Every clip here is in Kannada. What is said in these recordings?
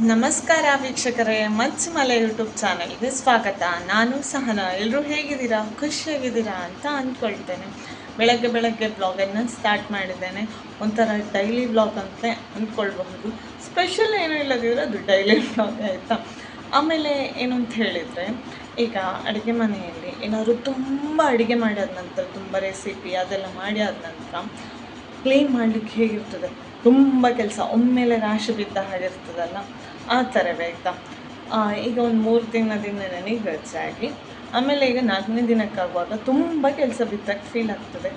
ನಮಸ್ಕಾರ ವೀಕ್ಷಕರೇ, ಮಲೆ ಯೂಟ್ಯೂಬ್ ಚಾನಲ್ಗೆ ಸ್ವಾಗತ. ನಾನು ಸಹನ. ಎಲ್ಲರೂ ಹೇಗಿದ್ದೀರಾ, ಖುಷಿಯಾಗಿದ್ದೀರಾ ಅಂತ ಅಂದ್ಕೊಳ್ತೇನೆ. ಬೆಳಗ್ಗೆ ಬ್ಲಾಗನ್ನು ಸ್ಟಾರ್ಟ್ ಮಾಡಿದ್ದೇನೆ. ಒಂಥರ ಡೈಲಿ ಬ್ಲಾಗ್ ಅಂತ ಅಂದ್ಕೊಳ್ಬಹುದು. ಸ್ಪೆಷಲ್ ಏನೂ ಇಲ್ಲದಿದ್ರೆ ಅದು ಡೈಲಿ ಬ್ಲಾಗ್ ಆಯಿತಾ. ಆಮೇಲೆ ಏನು ಅಂತ ಹೇಳಿದರೆ, ಈಗ ಅಡುಗೆ ಮನೆಯಲ್ಲಿ ಏನಾದರೂ ತುಂಬ ಅಡುಗೆ ಮಾಡಿದ ನಂತರ, ತುಂಬ ರೆಸಿಪಿ ಅದೆಲ್ಲ ಮಾಡಿ ಆದ ನಂತರ ಕ್ಲೀನ್ ಮಾಡಲಿಕ್ಕೆ ಹೇಗಿರ್ತದೆ, ತುಂಬ ಕೆಲಸ ಒಮ್ಮೆಲೆ ರಾಶಿ ಬಿದ್ದ ಹಾಗಿರ್ತದಲ್ಲ, ಆ ಥರವೇ ಆಯಿತಾ. ಈಗ ಒಂದು 3 ದಿನದಿಂದ ನನಗೆ ಹೆಚ್ಚಾಗಿ, ಆಮೇಲೆ ಈಗ 4ನೇ ದಿನಕ್ಕಾಗುವಾಗ ತುಂಬ ಕೆಲಸ ಬಿದ್ದಾಗ ಫೀಲ್ ಆಗ್ತದೆ.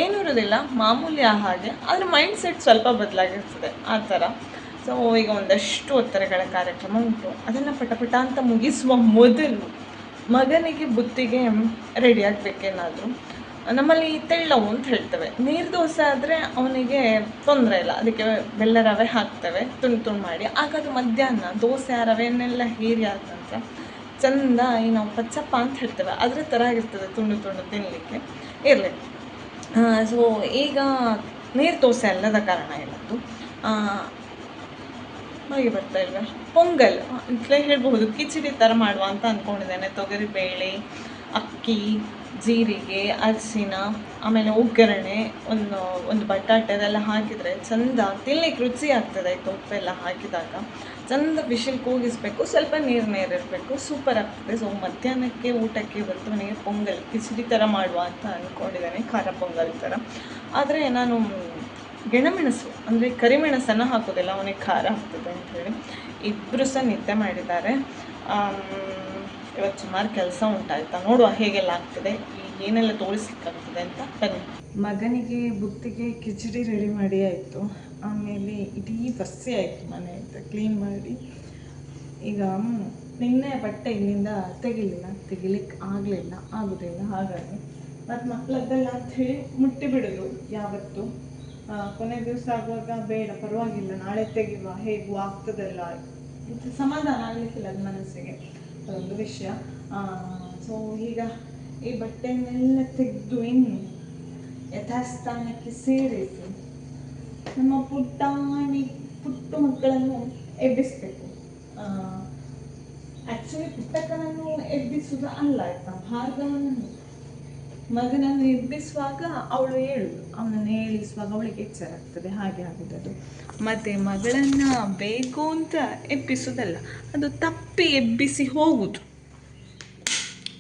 ಏನೂ ಇರೋದಿಲ್ಲ, ಮಾಮೂಲಿ ಹಾಗೆ, ಆದರೆ ಮೈಂಡ್ ಸೆಟ್ ಸ್ವಲ್ಪ ಬದಲಾಗಿರ್ತದೆ ಆ ಥರ. ಸೊ ಈಗ ಒಂದಷ್ಟು ಒತ್ತಡಗಳ ಕಾರ್ಯಕ್ರಮ ಉಂಟು. ಅದನ್ನು ಪಟ ಅಂತ ಮುಗಿಸುವ ಮೊದಲು ಮಗನಿಗೆ ಬುತ್ತಿಗೆ ರೆಡಿ ಆಗಬೇಕೇನಾದರೂ. ನಮ್ಮಲ್ಲಿ ತೆಳ್ಳವು ಅಂತ ಹೇಳ್ತೇವೆ. ನೀರು ದೋಸೆ ಆದರೆ ಅವನಿಗೆ ತೊಂದರೆ ಇಲ್ಲ, ಅದಕ್ಕೆ ಬೆಲ್ಲ ರವೆ ಹಾಕ್ತೇವೆ ತುಂಡು ಮಾಡಿ. ಆಗ ಅದು ಮಧ್ಯಾಹ್ನ ದೋಸೆ ಆ ರವೆಯನ್ನೆಲ್ಲ ಹೀರಿ ಆದ ನಂತರ ಚೆಂದ ಈ ನಾವು ಪಚ್ಚಪ್ಪ ಅಂತ ಹೇಳ್ತೇವೆ, ಅದ್ರ ಥರ ಆಗಿರ್ತದೆ ತುಂಡು ತಿನ್ನಲಿಕ್ಕೆ ಇರಲಿ. ಸೊ ಈಗ ನೀರು ದೋಸೆ ಅಲ್ಲದ ಕಾರಣ ಇಲ್ಲದ್ದು ಹಾಗೆ ಬರ್ತಾ ಇಲ್ವೇ, ಪೊಂಗಲ್ ಅಂತಲೇ ಹೇಳ್ಬಹುದು. ಕಿಚಡಿ ಥರ ಮಾಡುವ ಅಂತ ಅಂದ್ಕೊಂಡಿದ್ದೇನೆ. ತೊಗರಿಬೇಳೆ, ಅಕ್ಕಿ, ಜೀರಿಗೆ, ಅರಿಶಿನ, ಆಮೇಲೆ ಒಗ್ಗರಣೆ, ಒಂದು ಬಟಾಟೆ ಅದೆಲ್ಲ ಹಾಕಿದರೆ ಚೆಂದ ತಿನ್ಲಿಕ್ಕೆ ರುಚಿ ಆಗ್ತದೆ. ಆಯಿತು, ಉಪ್ಪೆಲ್ಲ ಹಾಕಿದಾಗ ಚೆಂದ ಬಿಸಿಲು ಕೂಗಿಸ್ಬೇಕು, ಸ್ವಲ್ಪ ನೀರಿರಬೇಕು, ಸೂಪರ್ ಆಗ್ತದೆ. ಸೊ ಮಧ್ಯಾಹ್ನಕ್ಕೆ ಊಟಕ್ಕೆ ಇವತ್ತು ನನಗೆ ಪೊಂಗಲ್ ಕಿಚಡಿ ಥರ ಮಾಡುವ ಅಂತ ಅಂದ್ಕೊಂಡಿದ್ದೇನೆ, ಖಾರ ಪೊಂಗಲ್ ಥರ. ಆದರೆ ನಾನು ಗೆಣಮೆಣಸು ಅಂದರೆ ಕರಿಮೆಣಸನ್ನು ಹಾಕೋದಿಲ್ಲ, ಅವನಿಗೆ ಖಾರ ಆಗ್ತದೆ ಅಂಥೇಳಿ. ಇಬ್ಬರು ಸಹ ನಿದ್ದೆ ಮಾಡಿದ್ದಾರೆ. ಇವತ್ತು ಸುಮಾರು ಕೆಲಸ ಉಂಟಾಯ್ತಾ, ನೋಡುವ ಹೇಗೆಲ್ಲ ಆಗ್ತದೆ, ಏನೆಲ್ಲ ತೋರಿಸ್ಲಿಕ್ಕಾಗ್ತದೆ ಅಂತ ಬನ್ನಿ. ಮಗನಿಗೆ ಬುತ್ತಿಗೆ ಕಿಚಡಿ ರೆಡಿ ಮಾಡಿ ಆಯಿತು. ಆಮೇಲೆ ಇಡೀ ಬಸ್ಸೆ ಆಯಿತು ಮನೆ ಆಯಿತು ಕ್ಲೀನ್ ಮಾಡಿ. ಈಗ ನಿನ್ನೆ ಬಟ್ಟೆ ಇಲ್ಲಿಂದ ತೆಗಿಲಿಕ್ಕೆ ಆಗೋದಿಲ್ಲ. ಹಾಗಾಗಿ ಮತ್ತು ಮಕ್ಕಳದ್ದೆಲ್ಲ ಅಂಥೇಳಿ ಮುಟ್ಟಿ ಬಿಡೋದು ಯಾವತ್ತು. ಕೊನೆ ದಿವಸ ಆಗುವಾಗ ಬೇಡ ಪರವಾಗಿಲ್ಲ ನಾಳೆ ತೆಗಿವಾ, ಹೇಗೂ ಆಗ್ತದಲ್ಲ, ಮತ್ತು ಸಮಾಧಾನ ಆಗಲಿಕ್ಕಿಲ್ಲ ಅದು ಮನಸ್ಸಿಗೆ, ಅದೊಂದು ವಿಷಯ. ಸೊ ಈಗ ಈ ಬಟ್ಟೆಯನ್ನೆಲ್ಲ ತೆಗೆದು ಇನ್ನು ಯಥಾಸ್ಥಾನಕ್ಕೆ ಸೇರಿಸಿ ನಮ್ಮ ಪುಟ್ಟು ಮಕ್ಕಳನ್ನು ಎಬ್ಬಿಸಬೇಕು. ಆ್ಯಕ್ಚುಲಿ ಪುಟ್ಟಕ್ಕನನ್ನು ಎಬ್ಬಿಸುವುದು ಅಲ್ಲ ಆಯಿತಾ, ಭಾರ್ಗವನನ್ನು ಮಗನನ್ನು ಎಬ್ಬಿಸುವಾಗ ಅವಳು ಹೇಳುದು, ಅವನನ್ನು ಹೇಳಿಸುವಾಗ ಅವಳಿಗೆ ಎಚ್ಚರ ಆಗ್ತದೆ, ಹಾಗೆ ಆಗುವುದು. ಮತ್ತು ಮಗಳನ್ನು ಬೇಕು ಅಂತ ಎಬ್ಬಿಸೋದಲ್ಲ, ಅದು ತಪ್ಪಿ ಎಬ್ಬಿಸಿ ಹೋಗುದು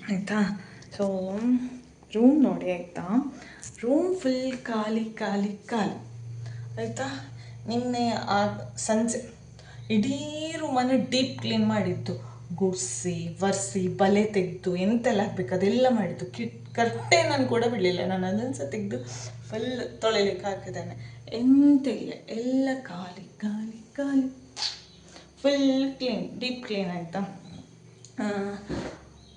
ಆಯಿತಾ. ಸೊ ರೂಮ್ ನೋಡಿ ಆಯಿತಾ, ರೂಮ್ ಫುಲ್ ಖಾಲಿ ಆಯಿತಾ. ನಿನ್ನೆ ಸಂಜೆ ಇಡೀ ರೂಮನ್ನು ಡೀಪ್ ಕ್ಲೀನ್ ಮಾಡಿದ್ದು, ಗುಡಿಸಿ ಒರೆಸಿ ಬಲೆ ತೆಗೆದು ಎಂತೆಲ್ಲ ಹಾಕ್ಬೇಕು ಅದೆಲ್ಲ ಮಾಡಿದ್ದು. ಕರ್ಟೇನನ್ನು ಕೂಡ ಬಿಡಲಿಲ್ಲ ನಾನು, ಅದನ್ನು ಸಹ ತೆಗೆದು ಫುಲ್ ತೊಳಿಲಿಕ್ಕೆ ಹಾಕಿದ್ದೇನೆ. ಎಂತಿಲ್ಲ, ಎಲ್ಲ ಖಾಲಿ ಫುಲ್ ಕ್ಲೀನ್, ಡೀಪ್ ಕ್ಲೀನ್ ಆಯಿತಾ.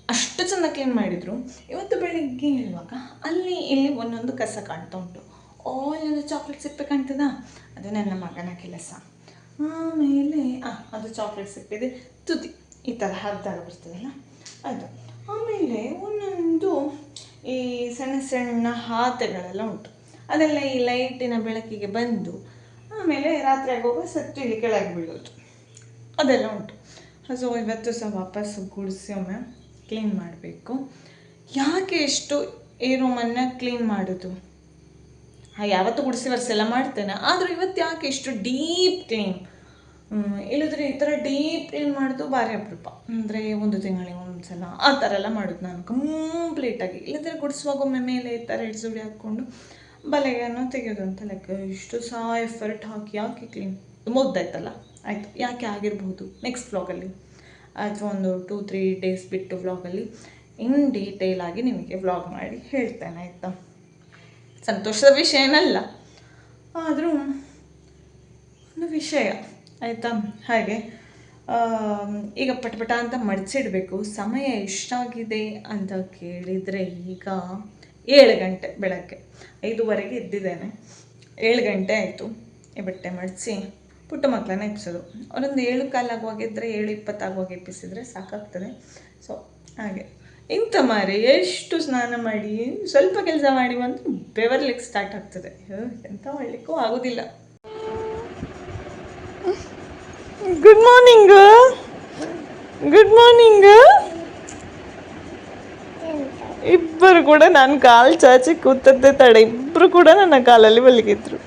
ಅಷ್ಟು ಚೆಂದ ಕ್ಲೀನ್ ಮಾಡಿದರು. ಇವತ್ತು ಬೆಳಿಗ್ಗೆ ಹೇಳುವಾಗ ಅಲ್ಲಿ ಇಲ್ಲಿ ಒಂದೊಂದು ಕಸ ಕಾಣ್ತಾ ಉಂಟು. ಒಂದು ಚಾಕ್ಲೇಟ್ ಸಿಪ್ಪೆ ಕಾಣ್ತದ, ಅದು ನನ್ನ ಮಗನ ಕೆಲಸ. ಆಮೇಲೆ ಅದು ಚಾಕ್ಲೇಟ್ ಸಿಪ್ಪಿದೆ ತುದಿ ಈ ಥರ ಹರಿದಾಗ ಬರ್ತದಲ್ಲ ಅದು. ಆಮೇಲೆ ಒಂದೊಂದು ಈ ಸಣ್ಣ ಹಾತೆಗಳೆಲ್ಲ ಉಂಟು, ಅದೆಲ್ಲ ಈ ಲೈಟಿನ ಬೆಳಕಿಗೆ ಬಂದು ಆಮೇಲೆ ರಾತ್ರಿ ಆಗುವಾಗ ಸತ್ತು ಇಲ್ಲಿ ಕೆಳಗೆ ಬೀಳೋದು, ಅದೆಲ್ಲ ಉಂಟು. ಸೊ ಇವತ್ತು ಸಹ ವಾಪಸ್ಸು ಗುಡಿಸಿ ಒಮ್ಮೆ ಕ್ಲೀನ್ ಮಾಡಬೇಕು. ಯಾಕೆ ಎಷ್ಟು ಈ ರೂಮನ್ನು ಕ್ಲೀನ್ ಮಾಡೋದು, ಯಾವತ್ತೂ ಗುಡಿಸಿ ಒರೆಸೆಲ್ಲ ಮಾಡ್ತೇನೆ, ಆದರೂ ಇವತ್ತು ಯಾಕೆ ಇಷ್ಟು ಡೀಪ್ ಕ್ಲೀನ್. ಇಲ್ಲದ್ರೆ ಈ ಥರ ಡೀಪ್ ಕ್ಲೀನ್ ಮಾಡೋದು ಭಾರಿ ಅಪರೂಪ, ಅಂದರೆ 1 ತಿಂಗಳಿಗೆ ಒಂದ್ಸಲ ಆ ಥರ ಎಲ್ಲ ಮಾಡೋದು ನಾನು ಕಂಪ್ಲೀಟಾಗಿ. ಇಲ್ಲದ್ರೆ ಗುಡಿಸುವಾಗ ಒಮ್ಮೆ ಮೇಲೆ ಈ ಥರ ಹಿಡ್ಸುಡಿ ಹಾಕ್ಕೊಂಡು ಬಲೆಯನ್ನು ತೆಗೆಯೋದು ಅಂತ ಲೆಕ್ಕ. ಇಷ್ಟು ಸಹ ಎಫರ್ಟ್ ಹಾಕಿ ಯಾಕೆ ಕ್ಲೀನ್, ಮುಗ್ದಾಯ್ತಲ್ಲ ಆಯಿತು. ಯಾಕೆ ಆಗಿರ್ಬೋದು ನೆಕ್ಸ್ಟ್ ವ್ಲಾಗಲ್ಲಿ ಅಥವಾ ಒಂದು 2-3 ಡೇಸ್ ಬಿಟ್ಟು ವ್ಲಾಗಲ್ಲಿ ಇನ್ ಡೀಟೇಲ್ ಆಗಿ ನಿಮಗೆ ವ್ಲಾಗ್ ಮಾಡಿ ಹೇಳ್ತೇನೆ ಆಯಿತಾ. ಸಂತೋಷದ ವಿಷಯ ಏನಲ್ಲ, ಆದರೂ ಒಂದು ವಿಷಯ ಆಯಿತಾ. ಹಾಗೆ ಈಗ ಪಟ ಅಂತ ಮಡಚಿಡಬೇಕು. ಸಮಯ ಎಷ್ಟಾಗಿದೆ ಅಂತ ಕೇಳಿದರೆ ಈಗ 7 ಗಂಟೆ, ಬೆಳಗ್ಗೆ 5:15 ಎದ್ದಿದ್ದೇನೆ. 7 ಗಂಟೆ ಆಯಿತು. ಈ ಬಟ್ಟೆ ಮಡಿಸಿ ಪುಟ್ಟ ಮಕ್ಕಳನ್ನ ಎಬ್ಸೋದು. ಅವರೊಂದು 7:15 ಆಗುವಾಗ ಇದ್ದರೆ 7:20 ಆಗುವಾಗ ಎಬ್ಬಿಸಿದರೆ ಸಾಕಾಗ್ತದೆ. ಸೊ ಹಾಗೆ ಇಂಥ ಮಾರಿ ಎಷ್ಟು ಸ್ನಾನ ಮಾಡಿ ಸ್ವಲ್ಪ ಕೆಲಸ ಮಾಡಿ ಬಂದು ಬೆವರ್ಲಿಕ್ಕೆ ಸ್ಟಾರ್ಟ್ ಆಗ್ತದೆ. ಎಂತ ಮಾಡಲಿಕ್ಕೂ ಆಗೋದಿಲ್ಲ. Good morning. Good morning. ಇಬ್ಬರು ಕೂಡ ನಾನು ಕಾಲು ಚಾಚಿ ಕೂತದ್ದೇ ತಡೆ, ಇಬ್ಬರು ಕೂಡ ನನ್ನ ಕಾಲಲ್ಲಿ ಮಲಗಿದ್ರು.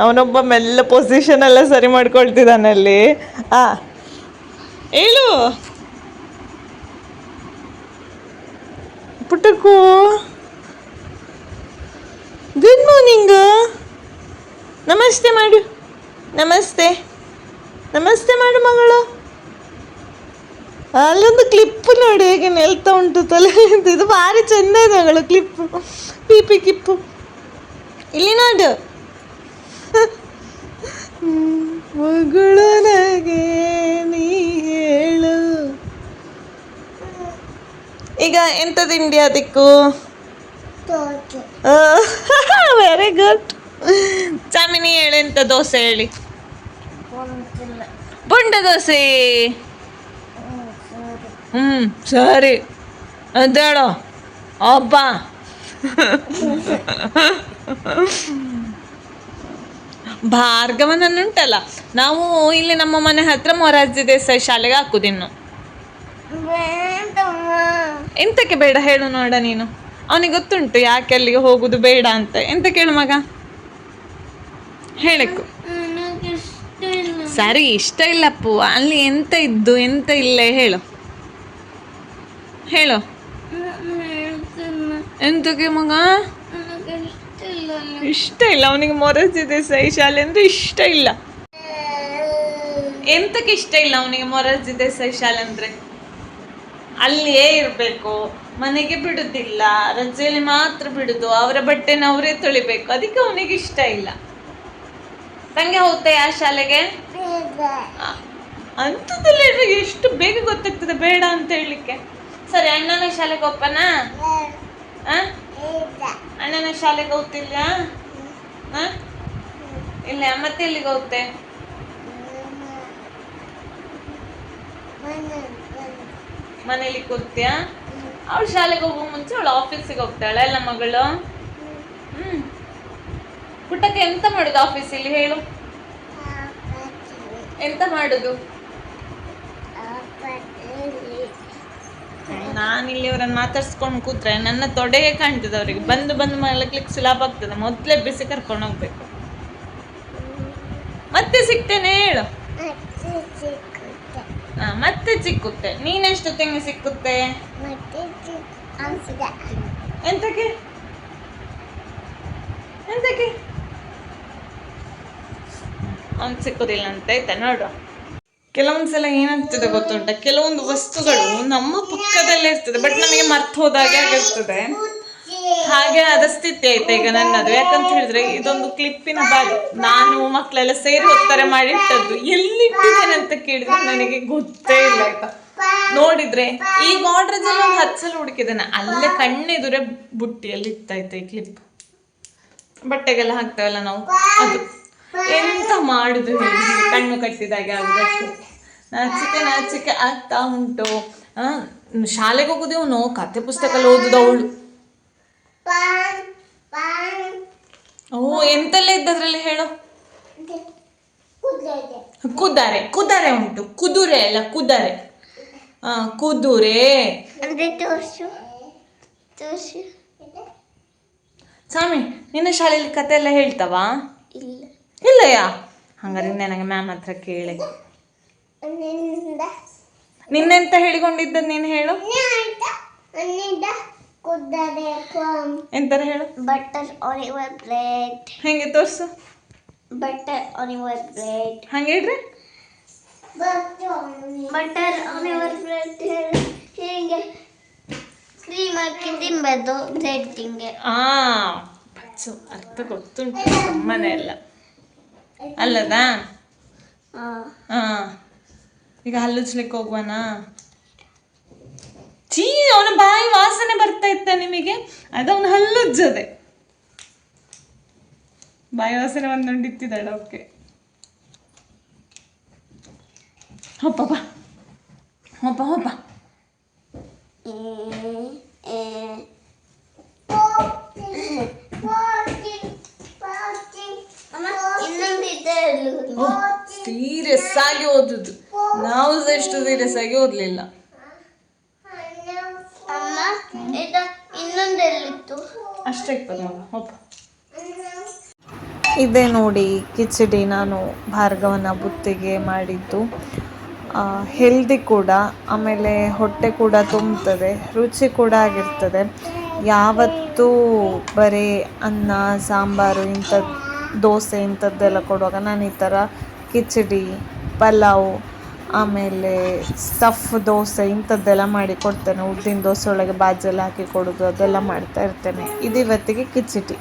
ಅವನೊಬ್ಬ ಮೆಲ್ಲ ಪೊಸಿಷನ್ ಎಲ್ಲ ಸರಿ ಮಾಡ್ಕೊಳ್ತಿದ್ದಾನಲ್ಲಿ. ಹೇಳು ಪುಟ್ಟಕ್ಕೂ. Good morning. ನಮಸ್ತೆ ಮಾಡು. ನಮಸ್ತೆ ನಮಸ್ತೆ ಮಾಡು ಮಗಳು. ಅಲ್ಲೊಂದು ಕ್ಲಿಪ್ ನೋಡಿ ಹೇಗೆ ನೆಲ್ತಾ ಉಂಟು ತಲೆ. ಇದು ಭಾರಿ ಚೆಂದ ಇದೆ ಮಗಳು ಕ್ಲಿಪ್ಪು, ಪಿ ಕಿಪ್ಪು. ಇಲ್ಲಿ ನೋಡು. ಮಗಳು ನನಗೆ ನೀ ಹೇಳು. ಈಗ ಎಂತ ತಿಂಡಿ ಅದಕ್ಕೂ? Very good. ಚಾಮಿನಿ ಹೇಳು, ಎಂತ ದೋಸೆ ಹೇಳಿ? ಬೊಂಡ ದೋಸೆ. ಸರಿ ಅದೇಳೋ ಅಬ್ಬ. ಭಾರ್ಗವನನ್ನುಂಟಲ್ಲ, ನಾವು ಇಲ್ಲಿ ನಮ್ಮ ಮನೆ ಹತ್ರ ಮೊರಾರ್ಜಿ ದೇಸಾಯಿ ಶಾಲೆಗೆ ಹಾಕುದಿನ್ನು. ಎಂತಕ್ಕೆ ಬೇಡ ಹೇಳು ನೋಡ ನೀನು. ಅವನಿಗೆ ಗೊತ್ತುಂಟು ಯಾಕೆ ಅಲ್ಲಿಗೆ ಹೋಗುದು ಬೇಡ ಅಂತ. ಎಂತ ಕೇಳು ಮಗ, ಹೇಳಕ್ಕು. ಸರಿ, ಇಷ್ಟ ಇಲ್ಲಪ್ಪು. ಅಲ್ಲಿ ಎಂತ ಇದ್ದು ಎಂತ ಇಲ್ಲೇ ಹೇಳು ಹೇಳು. ಎಂತಕ್ಕೆ ಮಗ? ಇಷ್ಟ ಇಲ್ಲ ಅವನಿಗೆ ಮೊರಾರ್ಜಿ ದೇಸಾಯಿ ಶಾಲೆ ಅಂದ್ರೆ ಇಷ್ಟ ಇಲ್ಲ. ಎಂತಕ್ಕೆ ಇಷ್ಟ ಇಲ್ಲ ಅವನಿಗೆ ಮೊರಾರ್ಜಿ ದೇಸಾಯಿ ಶಾಲೆ ಅಂದ್ರೆ? ಅಲ್ಲಿಯೇ ಇರಬೇಕು, ಮನೆಗೆ ಬಿಡುದಿಲ್ಲ, ರಜೆಯಲ್ಲಿ ಮಾತ್ರ ಬಿಡುದು, ಅವರ ಬಟ್ಟೆನ ಅವರೇ ತೊಳಿಬೇಕು, ಅದಕ್ಕೆ ಅವನಿಗೆ ಇಷ್ಟ ಇಲ್ಲ. ತಂಗೆ ಹೋಗ್ತಾ ಆ ಶಾಲೆಗೆ ಅಂಥದ್ದೆಲ್ಲ ಎಷ್ಟು ಬೇಗ ಗೊತ್ತಾಗ್ತದೆ ಬೇಡ ಅಂತ ಹೇಳಲಿಕ್ಕೆ. ಸರಿ, ಅಣ್ಣನ ಶಾಲೆಗೆ ಹೋಗ್ಪನ? ಅಣ್ಣನ ಶಾಲೆಗೆ ಹೋಗ್ತಿಲ್ಲ? ಇಲ್ಲ, ಮತ್ತೆ ಎಲ್ಲಿಗೆ ಹೋಗ್ತೆ? ಮನೇಲಿ ಕೂರ್ತೀಯಾ? ಅವಳು ಶಾಲೆಗೆ ಹೋಗೋ ಮುಂಚೆ ಅವಳು ಆಫೀಸಿಗೆ ಹೋಗ್ತಾಳೆ ಅಲ್ಲ ಮಗಳು? ಪುಟ್ಟಕ್ಕೆ ಎಂತ ಮಾಡುದು ಆಫೀಸಲ್ಲಿ ಹೇಳು? ಎಂತ ಮಾಡುದು? ನಾನಿಲ್ಲಿ ಅವರನ್ನು ಮಾತಾಡ್ಸ್ಕೊಂಡು ಕೂತ್ರೆ ನನ್ನ ತೊಡೆಗೆ ಕಾಣ್ತದೆ ಅವರಿಗೆ. ಬಂದು ಮಲಗ್ಲಿಕ್ಕೆ ಸುಲಭ ಆಗ್ತದೆ. ಮೊದಲೇ ಬಿಸಿ ಕರ್ಕೊಂಡು ಹೋಗ್ಬೇಕು. ಮತ್ತೆ ಸಿಗ್ತೇನೆ ಹೇಳು. ಮತ್ತೆ ಸಿಕ್ಕುತ್ತೆ. ನೀನೆಷ್ಟೊತ್ತಿಗೆ ಸಿಕ್ಕುತ್ತೆ? ಎಂತಕ್ಕೆ ಎಂತಕ್ಕೆ ಅವ್ನು ಸಿಕ್ಕುದಿಲ್ಲ ಅಂತ ಆಯ್ತಾ? ನೋಡು, ಕೆಲವೊಂದ್ಸಲ ಏನಾಗ್ತದೆ ಗೊತ್ತುಂಟ, ಕೆಲವೊಂದು ವಸ್ತುಗಳು ನಮ್ಮ ಪಕ್ಕದಲ್ಲೇ ಇರ್ತದೆ, ಬಟ್ ನಮಗೆ ಮರ್ತು ಹೋದಾಗೆ ಆಗಿರ್ತದೆ. ಹಾಗೆ ಆದ ಸ್ಥಿತಿ ಆಯ್ತಾ ಈಗ ನನ್ನದು. ಯಾಕಂತ ಹೇಳಿದ್ರೆ ಇದೊಂದು ಕ್ಲಿಪ್ಪಿನ ಬ್ಯಾಗ್ ನಾನು ಮಕ್ಕಳೆಲ್ಲ ಸೇರಿ ಒತ್ತಾರೆ ಮಾಡಿಟ್ಟದ್ದು. ಎಲ್ಲಿಟ್ಟಿದ್ದೇನೆ ಅಂತ ಕೇಳಿದ್ರೆ ನನಗೆ ಗೊತ್ತೇ ಇಲ್ಲ ಆಯ್ತಾ. ನೋಡಿದ್ರೆ ಈ ಗಾಡ್ರೇಜ್ ಎಲ್ಲ ಒಂದು 10 ಸಲ ಹುಡುಕಿದ್ದೇನೆ. ಅಲ್ಲೇ ಕಣ್ಣೆದುರೇ ಬುಟ್ಟಿಯಲ್ಲಿ ಇತ್ತಾಯ್ತಾ ಈ ಕ್ಲಿಪ್. ಬಟ್ಟೆಗೆಲ್ಲ ಹಾಕ್ತೇವಲ್ಲ ನಾವು, ಅದು ಎಂತ ಮಾಡುದು ಹೇಳಿ, ಕಣ್ಣು ಕಟ್ಟಿದಾಗೆ ಆಗುದಷ್ಟು. ನಾಚಿಕೆ ಆಗ್ತಾ ಉಂಟು. ಶಾಲೆಗೆ ಹೋಗುದೇವನು, ಕತೆ ಪುಸ್ತಕ ಎಲ್ಲ ಓದುದು ಅವಳು. ಎಂತೆಲ್ಲ ಇದ್ದದ್ರಲ್ಲಿ ಹೇಳು? ಕುದುರೆ ಉಂಟು. ಕುದುರೆ ಅಲ್ಲ, ಕುದುರೆ. ಕುದುರೆ. ಸ್ವಾಮಿ, ನಿನ್ನ ಶಾಲೆಯಲ್ಲಿ ಕತೆ ಎಲ್ಲ ಹೇಳ್ತಾವಾ? ಇಲ್ಲಯ್ಯಾ? ಹಂಗಾರೆ ನನಗೆ ಮ್ಯಾಮ್ ಹತ್ರ ಕೇಳಿ. ನಿನ್ನೆಂತ ಹೇಳಿಕೊಂಡಿದ್ದ ನೀನು ಹೇಳು? ಎಂತಾರ ಹೇಳು? Butter on your bread. ಹೆಂಗೆ ತೋರ್ಸು? Butter on your bread. ಹಂಗೆ ಹೇಳ್ರಿ. Butter on your bread. ಹಿಂಗೆ ಕ್ರೀಮ್ ಹಾಕಿ ತಿಂಬದು ಬ್ರೆಡ್ಡಿಂಗೆ. ಅರ್ಥ ಗೊತ್ತುಂಟು ಅಮ್ಮನೆ ಎಲ್ಲ ಅಲ್ಲದಾ? ಈಗ ಹಲ್ಲುಜ್ಲಿಕ್ಕೆ ಹೋಗುವನಾ? ಚೀ, ಅವನ ಬಾಯಿ ವಾಸನೆ ಬರ್ತಾ ಇತ್ತ ನಿಮಗೆ? ಅದವನು ಹಲ್ಲುಜ್ಜದೆ, ಬಾಯಿ ವಾಸನೆ ಒಂದೊಂಡಿತ್ತಿದ್ದಾಳೆ. ಓಕೆ, ಹೋಪ ಹೋಪ ಹೋಪ. ಆಗಿ ಓದುದು. ನಾವು ಸಹ ಎಷ್ಟು ಸೀರಿಯಸ್ ಆಗಿ ಓದ್ಲಿಲ್ಲ. ಅಮ್ಮ ಇದು ಇನ್ನೊಂದೆಲ್ಲಿತ್ತು ಅಷ್ಟೇ ಇಪ್ಪತ್ತು ಮಗ ಒಪ್ಪ. ಇದೇ ನೋಡಿ ಕಿಚಡಿ ನಾನು ಭಾರ್ಗವನ ಬುತ್ತಿಗೆ ಮಾಡಿದ್ದು. ಹೆಲ್ದಿ ಕೂಡ, ಆಮೇಲೆ ಹೊಟ್ಟೆ ಕೂಡ ತುಂಬುತ್ತದೆ, ರುಚಿ ಕೂಡ ಆಗಿರ್ತದೆ. ಯಾವತ್ತೂ ಬರೀ ಅನ್ನ ಸಾಂಬಾರು ಇಂಥದ್ದು ದೋಸೆ ಇಂಥದ್ದೆಲ್ಲ ಕೊಡುವಾಗ ನಾನು ಈ ಥರ ಕಿಚಡಿ, ಪಲಾವ್, ಆಮೇಲೆ ಸ್ಟಫ್ ದೋಸೆ ಇಂಥದ್ದೆಲ್ಲ ಮಾಡಿ ಕೊಡ್ತೇನೆ. ಉದ್ದಿನ ದೋಸೆ ಒಳಗೆ ಬಾಜೆಲ್ಲ ಹಾಕಿ ಕೊಡೋದು ಅದೆಲ್ಲ ಮಾಡ್ತಾ ಇರ್ತೇನೆ. ಇದು ಇವತ್ತಿಗೆ ಕಿಚಡಿ.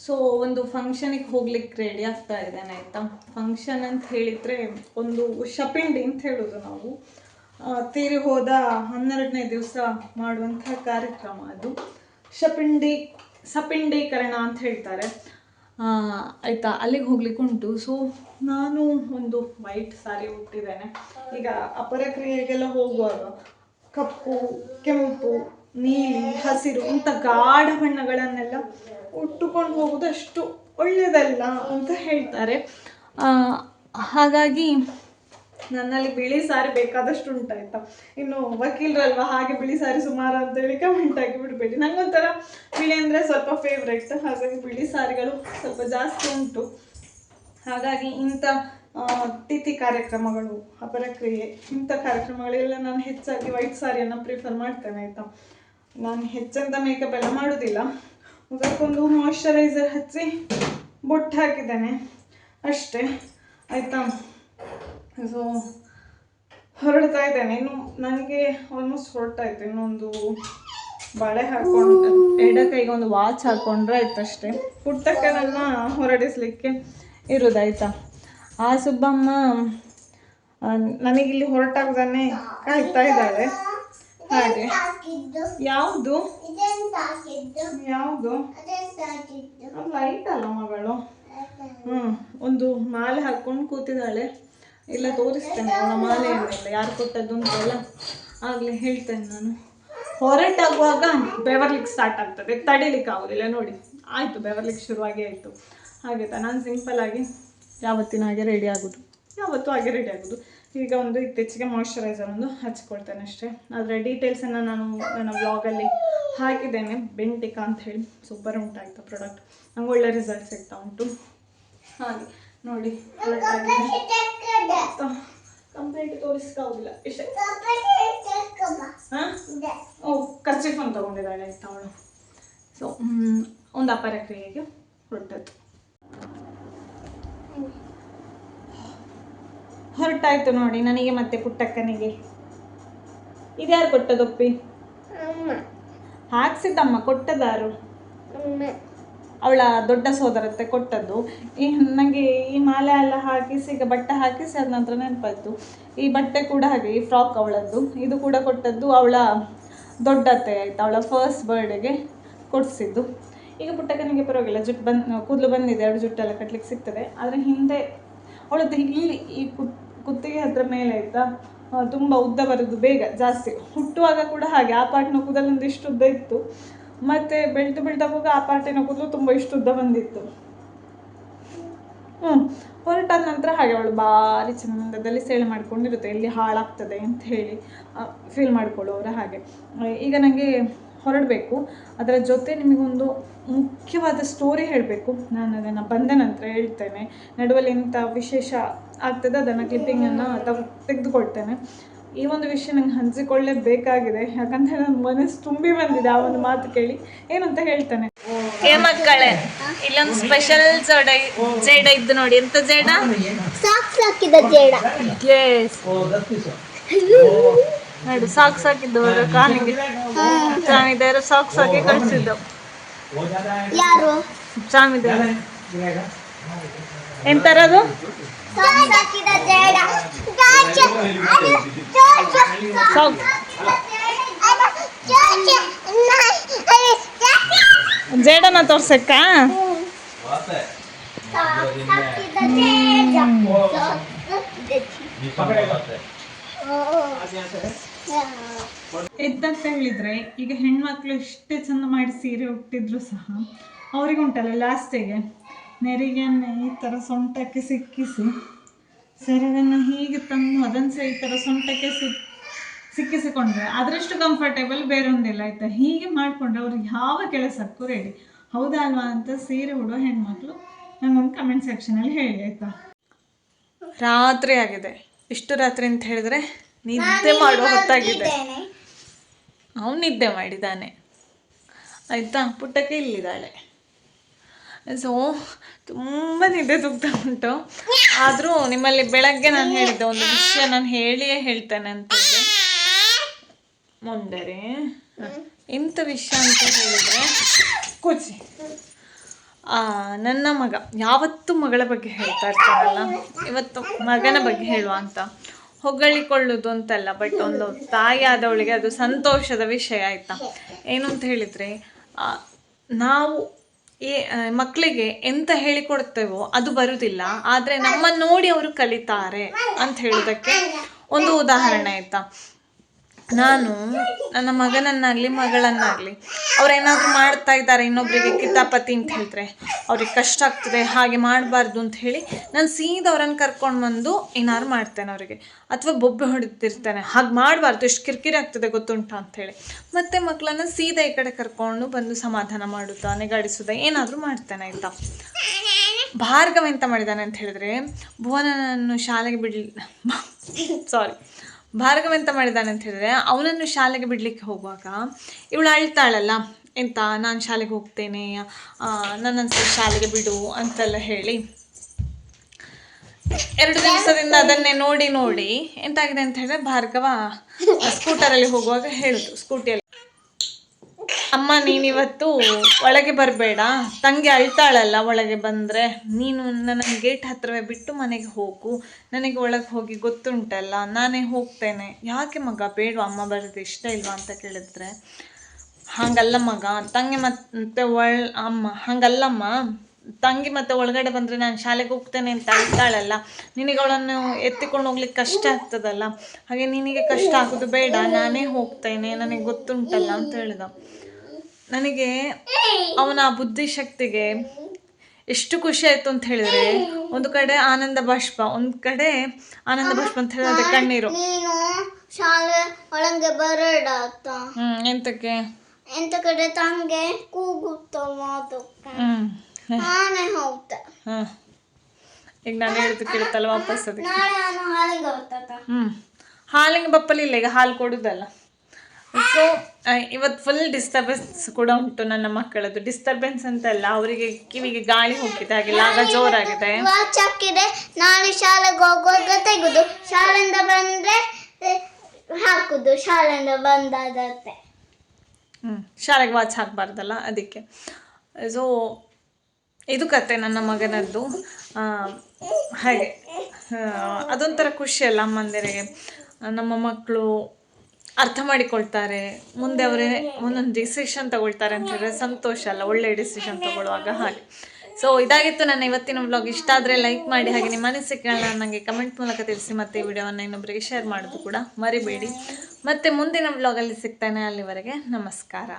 ಸೊ ಒಂದು ಫಂಕ್ಷನಿಗೆ ಹೋಗ್ಲಿಕ್ಕೆ ರೆಡಿ ಆಗ್ತಾ ಇದ್ದೇನೆ ಆಯಿತಾ. ಫಂಕ್ಷನ್ ಅಂತ ಹೇಳಿದರೆ ಒಂದು ಶಪಿಂಡಿ ಅಂತ ಹೇಳೋದು ನಾವು. ತೀರಿ ಹೋದ 12ನೇ ದಿವಸ ಮಾಡುವಂಥ ಕಾರ್ಯಕ್ರಮ ಅದು. ಸಪಿಂಡೀಕರಣ ಅಂತ ಹೇಳ್ತಾರೆ ಆಯಿತಾ. ಅಲ್ಲಿಗೆ ಹೋಗ್ಲಿಕ್ಕೆ ಉಂಟು. ಸೊ ನಾನು ಒಂದು ವೈಟ್ ಸಾರಿ ಉಟ್ಟಿದ್ದೇನೆ. ಈಗ ಅಪರಕ್ರಿಯೆಗೆಲ್ಲ ಹೋಗುವಾಗ ಕಪ್ಪು, ಕೆಂಪು, ನೀಲಿ, ಹಸಿರು ಇಂಥ ಗಾಢ ಬಣ್ಣಗಳನ್ನೆಲ್ಲ ಉಟ್ಟುಕೊಂಡು ಹೋಗೋದು ಅಷ್ಟು ಒಳ್ಳೆಯದಲ್ಲ ಅಂತ ಹೇಳ್ತಾರೆ. ಹಾಗಾಗಿ ನನ್ನಲ್ಲಿ ಬಿಳಿ ಸಾರಿ ಬೇಕಾದಷ್ಟು ಉಂಟಾಯ್ತಾ. ಇನ್ನು ವಕೀಲರಲ್ವಾ, ಹಾಗೆ ಬಿಳಿ ಸಾರಿ ಸುಮಾರು ಅಂತೇಳಿ ಕಮೆಂಟ್ ಆಗಿ ಬಿಡಬೇಡಿ. ನನಗೊಂಥರ ಬಿಳಿ ಅಂದರೆ ಸ್ವಲ್ಪ ಫೇವ್ರೆಟ್, ಹಾಗಾಗಿ ಬಿಳಿ ಸಾರಿಗಳು ಸ್ವಲ್ಪ ಜಾಸ್ತಿ ಉಂಟು. ಹಾಗಾಗಿ ಇಂಥ ತಿಥಿ ಕಾರ್ಯಕ್ರಮಗಳು, ಅಪರಕ್ರಿಯೆ ಇಂಥ ಕಾರ್ಯಕ್ರಮಗಳೆಲ್ಲ ನಾನು ಹೆಚ್ಚಾಗಿ ವೈಟ್ ಸಾರಿಯನ್ನು ಪ್ರಿಫರ್ ಮಾಡ್ತೇನೆ ಆಯಿತಾ. ನಾನು ಹೆಚ್ಚಂತ ಮೇಕಪ್ ಎಲ್ಲ ಮಾಡೋದಿಲ್ಲ. ಮುಖಕ್ಕೊಂದು ಮಾಯ್ಶ್ಚರೈಸರ್ ಹಚ್ಚಿ ಬೊಟ್ಟು ಹಾಕಿದ್ದೇನೆ ಅಷ್ಟೇ ಆಯಿತಾ. ಸೊ ಹೊರಡ್ತಾ ಇದ್ದೇನೆ. ಇನ್ನು ನನಗೆ ಆಲ್ಮೋಸ್ಟ್ ಹೊರಟಾಯ್ತು. ಇನ್ನೊಂದು ಬಳೆ ಹಾಕ್ಕೊಂಡು ಎಡ ಕೈಗೆ ಒಂದು ವಾಚ್ ಹಾಕ್ಕೊಂಡ್ರೆ ಆಯ್ತು ಅಷ್ಟೇ. ಪುಟ್ಟಕ್ಕೆ ನನ್ನ ಹೊರಡಿಸ್ಲಿಕ್ಕೆ ಇರೋದಾಯ್ತಾ. ಆ ಸುಬ್ಬಮ್ಮ ನನಗಿಲ್ಲಿ ಹೊರಟಾಗದಾನೆ ಕಾಯ್ತಾ ಇದ್ದಾಳೆ. ಹಾಗೆ ಯಾವುದು ಯಾವುದು ಲೈಟ್ ಅಲ್ಲ ಮಗಳು. ಒಂದು ಮಾಲೆ ಹಾಕ್ಕೊಂಡು ಕೂತಿದ್ದಾಳೆ. ಇಲ್ಲ ತೋರಿಸ್ತೇನೆ ಅವಳ ಮಾಲೆಯನ್ನೆಲ್ಲ ಯಾರು ಕೊಟ್ಟದ್ದು ಅಂತೆಲ್ಲ ಆಗಲೇ ಹೇಳ್ತೇನೆ ನಾನು. ಹೊರಟಾಗುವಾಗ ಬೆವರ್ಲಿಕ್ಕೆ ಸ್ಟಾರ್ಟ್ ಆಗ್ತದೆ, ತಡಿಲಿಕ್ಕೆ ಆಗೋದಿಲ್ಲ. ನೋಡಿ ಆಯಿತು, ಬೆವರ್ಲಿಕ್ಕೆ ಶುರುವಾಗಿ ಆಯಿತು. ಹಾಗೆ ನಾನು ಸಿಂಪಲ್ಲಾಗಿ ಯಾವತ್ತಿನ ಹಾಗೆ ರೆಡಿ ಆಗೋದು, ಯಾವತ್ತೂ ಹಾಗೆ ರೆಡಿ ಆಗೋದು. ಈಗ ಒಂದು ಇತ್ತೀಚೆಗೆ ಮಾಯ್ಶ್ಚರೈಸರ್ ಒಂದು ಹಚ್ಕೊಳ್ತೇನೆ ಅಷ್ಟೇ. ಅದರ ಡೀಟೇಲ್ಸನ್ನು ನಾನು ನನ್ನ ವ್ಲಾಗಲ್ಲಿ ಹಾಕಿದ್ದೇನೆ. ಬೆಂಟಿಕಾ ಅಂತ ಹೇಳಿ ಸೂಪರ್ ಉಂಟಾಯಿತು ಪ್ರಾಡಕ್ಟ್. ನಂಗೆ ಒಳ್ಳೆ ರಿಸಲ್ಟ್ ಸಿಗ್ತಾ ಉಂಟು. ಹಾಗೆ ನೋಡಿ ಕಂಪ್ಲೀಟ್ ತೋರಿಸ್ಕಾಗೋದಿಲ್ಲ ಇಷ್ಟೇ. ಓ ಕರ್ಚಿಫ್ ಅಂತ ತಗೊಂಡಿದ್ದಾಳೆ ಆಯ್ತಾ ಅವಳು. ಸೊ ಒಂದು ಅಪರಕ್ರಿಯೆಗೆ ಹೊರಟಾಯ್ತು ನೋಡಿ ನನಗೆ ಮತ್ತೆ ಪುಟ್ಟಕ್ಕನಿಗೆ. ಇದ್ಯಾರು ಕೊಟ್ಟದೊಪ್ಪಿ? ಹಾಕ್ಸಿದ್ದಮ್ಮ. ಕೊಟ್ಟದಾರು? ಅವಳ ದೊಡ್ಡ ಸೋದರತ್ತೆ ಕೊಟ್ಟದ್ದು. ನನಗೆ ಈ ಮಾಲೆ ಎಲ್ಲ ಹಾಕಿಸಿ ಈಗ ಬಟ್ಟೆ ಹಾಕಿಸಿ ಅದ ನಂತರ ನೆನಪಾಯ್ತು. ಈ ಬಟ್ಟೆ ಕೂಡ ಹಾಗೆ, ಈ ಫ್ರಾಕ್ ಅವಳದ್ದು. ಇದು ಕೂಡ ಕೊಟ್ಟದ್ದು ಅವಳ ದೊಡ್ಡತ್ತೆ ಆಯ್ತು. ಅವಳ ಫಸ್ಟ್ ಬರ್ಡೇಗೆ ಕೊಡಿಸಿದ್ದು. ಈಗ ಪುಟ್ಟಕ್ಕನಿಗೆ ಪರವಾಗಿಲ್ಲ, ಕೂದಲು ಬಂದಿದೆ, 2 ಜುಟ್ಟೆಲ್ಲ ಕಟ್ಲಿಕ್ಕೆ ಸಿಗ್ತದೆ. ಆದರೆ ಹಿಂದೆ ಅವಳದ್ದು ಇಲ್ಲಿ ಈ ಕುತ್ತಿಗೆ ಹತ್ರ ಮೇಲೆ ಆಯಿತಾ ತುಂಬ ಉದ್ದ ಬರೋದು ಬೇಗ ಜಾಸ್ತಿ. ಹುಟ್ಟುವಾಗ ಕೂಡ ಹಾಗೆ ಆ ಪಾರ್ಟಿನ ಕೂದಲೊಂದು ಇಷ್ಟು ಉದ್ದ ಇತ್ತು. ಮತ್ತು ಬೆಳ್ತಾ ಹೋಗ ಆ ಪಾರ್ಟಿನ ಕೂದಲು ತುಂಬ ಇಷ್ಟು ಉದ್ದ ಬಂದಿತ್ತು. ಹೊರಟಾದ ನಂತರ ಹಾಗೆ ಅವಳು ಭಾರಿ ಚಂದದಲ್ಲಿ ಸೇಳೆ ಮಾಡ್ಕೊಂಡಿರುತ್ತೆ, ಎಲ್ಲಿ ಹಾಳಾಗ್ತದೆ ಅಂತ ಹೇಳಿ ಫೀಲ್ ಮಾಡ್ಕೊಳ್ಳೋರು. ಹಾಗೆ ಈಗ ನನಗೆ ಹೊರಡಬೇಕು. ಅದರ ಜೊತೆ ನಿಮಗೊಂದು ಮುಖ್ಯವಾದ ಸ್ಟೋರಿ ಹೇಳಬೇಕು. ನಾನು ಅದನ್ನು ಬಂದ ನಂತರ ಹೇಳ್ತೇನೆ. ನಡುವಲ್ಲಿ ಎಂಥ ವಿಶೇಷ ಆಗ್ತದೆ ಅದನ್ನು ಕ್ಲಿಪ್ಪಿಂಗನ್ನು ತೆಗೆದುಕೊಳ್ತೇನೆ. ಈ ಒಂದು ವಿಷಯ ನಂಗೆ ಹಂಚಿಕೊಳ್ಳೇಬೇಕಾಗಿದೆ, ಯಾಕಂದರೆ ನನ್ನ ಮನಸ್ಸು ತುಂಬಿ ಬಂದಿದೆ ಆ ಒಂದು ಮಾತು ಕೇಳಿ. ಏನು ಅಂತ ಹೇಳ್ತೇನೆ. ಏ ಮಕ್ಕಳೇ, ಇಲ್ಲೊಂದು ಸ್ಪೆಷಲ್ ಜೇಡ ಇದ್ದು ನೋಡಿ. ಎಂತ ಜೇಡ? ಸಾಕ್ಸ್ ಹಾಕಿದ ಜೇಡ. ನೋಡಿ ಸಾಕ್ಸ್ ಹಾಕಿದ್ದು ಕಾನಿಗೆ. ಚಾಮಿದಾರ ಸಾಕ್ಸ್ ಹಾಕಿ ಕಳಿಸಿದ್ದು. ಯಾರು? ಚಾಮಿದಾರ. ಎಂತರದು? ಜೇಡನ ತೋರ್ಸಕ್ಕ? ಎದ್ದಂತ ಹೇಳಿದ್ರೆ ಈಗ ಹೆಣ್ಮಕ್ಳು ಎಷ್ಟೇ ಚಂದ ಮಾಡಿ ಸೀರೆ ಉಟ್ಟಿದ್ರು ಸಹ ಅವ್ರಿಗೆ ಉಂಟಲ್ಲ ಲಾಸ್ಟಿಗೆ ನೆರಿಗೆಯನ್ನೇ ಈ ಥರ ಸೊಂಟಕ್ಕೆ ಸಿಕ್ಕಿಸಿ ಸರಿ ಅದನ್ನು ಹೀಗೆ ತಂದು ಅದನ್ನು ಸಹ ಈ ಥರ ಸೊಂಟಕ್ಕೆ ಸಿಕ್ಕಿಸಿಕೊಂಡ್ರೆ ಅದರಷ್ಟು ಕಂಫರ್ಟೇಬಲ್ ಬೇರೊಂದಿಲ್ಲ ಆಯಿತಾ. ಹೀಗೆ ಮಾಡಿಕೊಂಡ್ರೆ ಅವ್ರಿಗೆ ಯಾವ ಕೆಲಸಕ್ಕೂ ರೆಡಿ. ಹೌದಾ ಅಲ್ವಾ ಅಂತ ಸೀರೆ ಉಡೋ ಹೆಣ್ಮಕ್ಳು ನನಗೊಂದು ಕಮೆಂಟ್ ಸೆಕ್ಷನಲ್ಲಿ ಹೇಳಿ ಆಯಿತಾ. ರಾತ್ರಿ ಆಗಿದೆ. ಇಷ್ಟು ರಾತ್ರಿ ಅಂತ ಹೇಳಿದ್ರೆ ನಿದ್ದೆ ಮಾಡುವ ಹೊತ್ತಾಗಿದೆ. ಅವನು ನಿದ್ದೆ ಮಾಡಿದ್ದಾನೆ ಆಯಿತಾ. ಪುಟ್ಟಕ್ಕೆ ಇಲ್ಲಿದ್ದಾಳೆ. ಸೊ ತುಂಬ ನಿದ್ದೆ ತುಗ್ತಾ ಉಂಟು. ಆದರೂ ನಿಮ್ಮಲ್ಲಿ ಬೆಳಗ್ಗೆ ನಾನು ಹೇಳಿದ್ದೆ ಒಂದು ವಿಷಯ ನಾನು ಹೇಳಿಯೇ ಹೇಳ್ತೇನೆ ಅಂತೇಳಿ ಮುಂದರೆ ಇಂಥ ವಿಷಯ ಅಂತ ಹೇಳಿದರೆ ಕೂಚಿ ನನ್ನ ಮಗ ಯಾವತ್ತೂ ಮಗಳ ಬಗ್ಗೆ ಹೇಳ್ತಾ ಇರ್ತಾರಲ್ಲ, ಇವತ್ತು ಮಗನ ಬಗ್ಗೆ ಹೇಳುವ ಅಂತ. ಹೊಗಳಿಕೊಳ್ಳೋದು ಅಂತಲ್ಲ, ಬಟ್ ಒಂದು ತಾಯಿ ಆದವಳಿಗೆ ಅದು ಸಂತೋಷದ ವಿಷಯ ಆಯಿತಾ. ಏನು ಅಂತ ಹೇಳಿದರೆ ನಾವು ಮಕ್ಕಳಿಗೆ ಎಂತ ಹೇಳಿಕೊಡ್ತೇವೋ ಅದು ಬರುವುದಿಲ್ಲ, ಆದರೆ ನಮ್ಮನ್ನು ನೋಡಿ ಅವರು ಕಲಿತಾರೆ ಅಂತ ಹೇಳೋದಕ್ಕೆ ಒಂದು ಉದಾಹರಣೆ ಆಯಿತಾ. ನಾನು ನನ್ನ ಮಗನನ್ನಾಗಲಿ ಮಗಳನ್ನಾಗಲಿ ಅವ್ರೇನಾದರೂ ಮಾಡ್ತಾ ಇದ್ದಾರೆ ಇನ್ನೊಬ್ಬರಿಗೆ ಕಿತಾಪತಿ ಅಂತ ಹೇಳಿದ್ರೆ ಅವ್ರಿಗೆ ಕಷ್ಟ ಆಗ್ತದೆ, ಹಾಗೆ ಮಾಡಬಾರ್ದು ಅಂತ ಹೇಳಿ ನಾನು ಸೀದಾ ಅವ್ರನ್ನ ಕರ್ಕೊಂಡು ಬಂದು ಏನಾದ್ರು ಮಾಡ್ತೇನೆ ಅವರಿಗೆ. ಅಥವಾ ಬೊಬ್ಬೆ ಹೊಡಿತಿರ್ತೇನೆ, ಹಾಗೆ ಮಾಡಬಾರ್ದು, ಎಷ್ಟು ಕಿರಿಕಿರಿ ಆಗ್ತದೆ ಗೊತ್ತುಂಟು ಅಂಥೇಳಿ. ಮತ್ತು ಮಕ್ಕಳನ್ನು ಸೀದಾ ಈ ಕಡೆ ಕರ್ಕೊಂಡು ಬಂದು ಸಮಾಧಾನ ಮಾಡುತ್ತಾ ನೆಗಾಡಿಸೋದ ಏನಾದರೂ ಮಾಡ್ತೇನೆ ಆಯಿತಾ. ಭಾರ್ಗವ ಎಂತ ಮಾಡಿದ್ದಾನೆ ಅಂತ ಹೇಳಿದ್ರೆ, ಭುವನನನ್ನು ಶಾಲೆಗೆ ಭಾರ್ಗವ ಎಂತ ಮಾಡಿದ್ದಾನೆ ಅಂತ ಹೇಳಿದ್ರೆ, ಅವನನ್ನು ಶಾಲೆಗೆ ಬಿಡಲಿಕ್ಕೆ ಹೋಗುವಾಗ ಇವಳು ಅಳ್ತಾಳಲ್ಲ, ಎಂತ ನಾನು ಶಾಲೆಗೆ ಹೋಗ್ತೇನೆ, ನನ್ನನ್ನು ಶಾಲೆಗೆ ಬಿಡು ಅಂತೆಲ್ಲ ಹೇಳಿ 2 ದಿವಸದಿಂದ ಅದನ್ನೇ ನೋಡಿ ನೋಡಿ ಎಂತಾಗಿದೆ ಅಂತ ಹೇಳಿದ್ರೆ, ಭಾರ್ಗವ ಸ್ಕೂಟರಲ್ಲಿ ಹೋಗುವಾಗ ಹೇಳಿದ್ರು, ಸ್ಕೂಟಿಯಲ್ಲಿ, ಅಮ್ಮ ನೀನಿವತ್ತು ಒಳಗೆ ಬರಬೇಡ, ತಂಗಿ ಅಳ್ತಾಳಲ್ಲ, ಒಳಗೆ ಬಂದರೆ ನೀನು ನನ್ನ ಗೇಟ್ ಹತ್ತಿರವೇ ಬಿಟ್ಟು ಮನೆಗೆ ಹೋಗು, ನನಗೆ ಒಳಗೆ ಹೋಗಿ ಗೊತ್ತುಂಟಲ್ಲ, ನಾನೇ ಹೋಗ್ತೇನೆ. ಯಾಕೆ ಮಗ ಬೇಡವಾ, ಅಮ್ಮ ಬರೋದು ಇಷ್ಟ ಇಲ್ವಾ ಅಂತ ಕೇಳಿದ್ರೆ, ಹಾಗಲ್ಲ ಮಗ, ತಂಗಿ ಮತ್ತೆ ಅಮ್ಮ ಹಾಗಲ್ಲಮ್ಮ, ತಂಗಿ ಮತ್ತೆ ಒಳಗಡೆ ಬಂದರೆ ನಾನು ಶಾಲೆಗೆ ಹೋಗ್ತೇನೆ ಅಂತ ಅಳ್ತಾಳಲ್ಲ, ನಿನಗೆ ಅವಳನ್ನು ಎತ್ತಿಕೊಂಡು ಹೋಗ್ಲಿಕ್ಕೆ ಕಷ್ಟ ಆಗ್ತದಲ್ಲ, ಹಾಗೆ ನಿನಗೆ ಕಷ್ಟ ಆಗೋದು ಬೇಡ, ನಾನೇ ಹೋಗ್ತೇನೆ, ನನಗೆ ಗೊತ್ತುಂಟಲ್ಲ ಅಂತ ಹೇಳಿದ. ನನಗೆ ಅವನ ಬುದ್ಧಿಶಕ್ತಿಗೆ ಎಷ್ಟು ಖುಷಿ ಆಯಿತು ಅಂತ ಹೇಳಿದರೆ, ಒಂದು ಕಡೆ ಆನಂದ ಬಾಷ್ಪ, ಒಂದು ಕಡೆ ಆನಂದ ಬಾಷ್ಪ ಅಂತ ಹೇಳಿದ್ರೆ ಕಣ್ಣೀರು. ಶಾಲೆ ಒಳಗೆ ಬರಡ ಎಂತಕ್ಕೆ ಎಂತ ಕಡೆ ತಂಗೆ ಕೂಗುತ್ತ ನಾನೇ ಹೋಗ್ತೆ. ಈಗ ನಾನು ಹೇಳಿದ್ದು ಕೇಳುತ್ತಲ್ಲ ವಾಪಸ್ ಅದಕ್ಕೆ. ನಾಳೆ ನಾನು ಹಾಲಿಗೆ ಹೋಗ್ತಾ ಹಾಲಿಗೆ ಬಪ್ಪಲಿಲ್ಲ, ಈಗ ಹಾಲು ಕೊಡುದಲ್ಲ. ಸೊ ಇವತ್ತು ಫುಲ್ ಡಿಸ್ಟರ್ಬೆನ್ಸ್ ಕೂಡ ಉಂಟು ನನ್ನ ಮಕ್ಕಳದ್ದು. ಡಿಸ್ಟರ್ಬೆನ್ಸ್ ಅಂತಲ್ಲ, ಅವರಿಗೆ ಕಿವಿಗೆ ಗಾಳಿ ಹೋಗಿದೆ, ಹಾಗೆ ಲಾಗ ಜೋರಾಗಿದೆ. ವಾಚ್ ಹಾಕಿದೆ, ನಾಳೆ ಶಾಲೆಗೆ ಹೋಗುವಾಗ ತೆಗುದು, ಶಾಲೆಯಿಂದ ಬಂದ್ರೆ ಹಾಕುದು, ಶಾಲೆಯಿಂದ ಬಂದಾದತ್ತೆ. ಶಾಲೆಗೆ ವಾಚ್ ಹಾಕಬಾರ್ದಲ್ಲ, ಅದಕ್ಕೆ. ಸೊ ಇದು ಕತೆ ನನ್ನ ಮಗನದ್ದು. ಹಾಗೆ ಅದೊಂಥರ ಖುಷಿ ಅಲ್ಲ ಅಮ್ಮಂದಿರಿಗೆ, ನಮ್ಮ ಮಕ್ಕಳು ಅರ್ಥ ಮಾಡಿಕೊಳ್ತಾರೆ, ಮುಂದೆ ಅವರೇ ಒಂದೊಂದು ಡಿಸಿಷನ್ ತಗೊಳ್ತಾರೆ ಅಂತ ಹೇಳಿದ್ರೆ ಸಂತೋಷ ಅಲ್ಲ, ಒಳ್ಳೆ ಡಿಸಿಷನ್ ತಗೊಳ್ಳುವಾಗ. ಹಾಗೆ ಸೊ ಇದಾಗಿತ್ತು ನನ್ನ ಇವತ್ತಿನ ವ್ಲಾಗ್. ಇಷ್ಟ ಆದರೆ ಲೈಕ್ ಮಾಡಿ, ಹಾಗೆ ನಿಮ್ಮ ಅನಿಸಿಕೆಗಳನ್ನ ನನಗೆ ಕಮೆಂಟ್ ಮೂಲಕ ತಿಳಿಸಿ, ಮತ್ತು ಈ ವಿಡಿಯೋವನ್ನು ಇನ್ನೊಬ್ಬರಿಗೆ ಶೇರ್ ಮಾಡೋದು ಕೂಡ ಮರಿಬೇಡಿ. ಮತ್ತು ಮುಂದಿನ ವ್ಲಾಗಲ್ಲಿ ಸಿಗ್ತಾನೆ, ಅಲ್ಲಿವರೆಗೆ ನಮಸ್ಕಾರ.